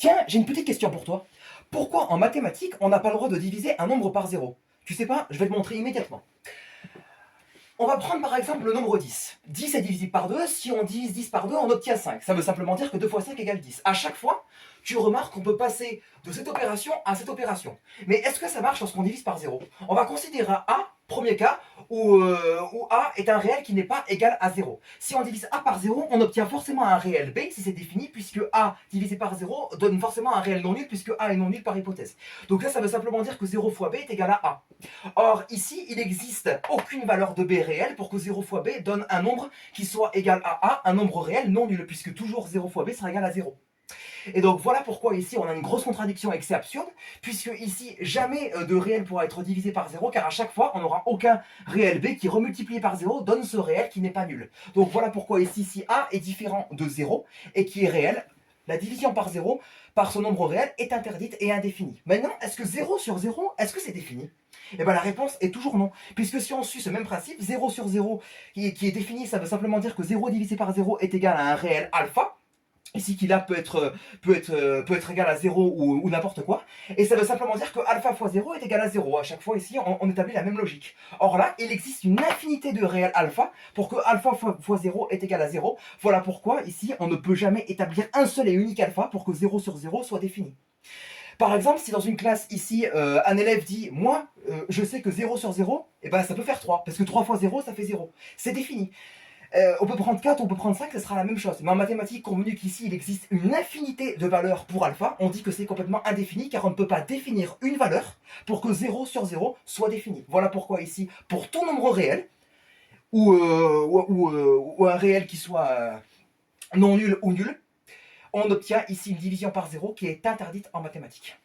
Tiens, j'ai une petite question pour toi. Pourquoi en mathématiques, on n'a pas le droit de diviser un nombre par zéro? Tu sais pas? Je vais te montrer immédiatement. On va prendre par exemple le nombre 10. 10 est divisible par 2. Si on divise 10 par 2, on obtient 5. Ça veut simplement dire que 2 fois 5 égale 10. À chaque fois, tu remarques qu'on peut passer de cette opération à cette opération. Mais est-ce que ça marche lorsqu'on divise par 0? On va considérer A, premier cas, où A est un réel qui n'est pas égal à 0. Si on divise A par 0, on obtient forcément un réel B, si c'est défini, puisque A divisé par 0 donne forcément un réel non nul, puisque A est non nul par hypothèse. Donc là, ça veut simplement dire que 0 fois B est égal à A. Or, ici, il n'existe aucune valeur de B réelle pour que 0 fois B donne un nombre qui soit égal à A, un nombre réel non nul, puisque toujours 0 fois B sera égal à 0. Et donc voilà pourquoi ici on a une grosse contradiction et que c'est absurde, puisque ici jamais de réel pourra être divisé par 0, car à chaque fois on n'aura aucun réel B qui remultiplié par 0 donne ce réel qui n'est pas nul. Donc voilà pourquoi ici si A est différent de 0 et qui est réel, la division par 0 par ce nombre réel est interdite et indéfinie. Maintenant, est-ce que 0 sur 0, est-ce que c'est défini? Et bien la réponse est toujours non, puisque si on suit ce même principe, 0 sur 0 qui est défini, ça veut simplement dire que 0 divisé par 0 est égal à un réel alpha, ici qui là peut être égal à 0 ou n'importe quoi, et ça veut simplement dire que alpha fois 0 est égal à 0. À chaque fois ici, on établit la même logique. Or là, il existe une infinité de réels alpha pour que alpha fois 0 est égal à 0. Voilà pourquoi ici, on ne peut jamais établir un seul et unique alpha pour que 0 sur 0 soit défini. Par exemple, si dans une classe ici, un élève dit « Moi, je sais que 0 sur 0, eh ben, ça peut faire 3, parce que 3 fois 0, ça fait 0. » C'est défini. On peut prendre 4, on peut prendre 5, ce sera la même chose. Mais en mathématiques, convenu qu'ici, il existe une infinité de valeurs pour alpha, on dit que c'est complètement indéfini, car on ne peut pas définir une valeur pour que 0 sur 0 soit défini. Voilà pourquoi ici, pour tout nombre réel, ou un réel qui soit non nul ou nul, on obtient ici une division par 0 qui est interdite en mathématiques.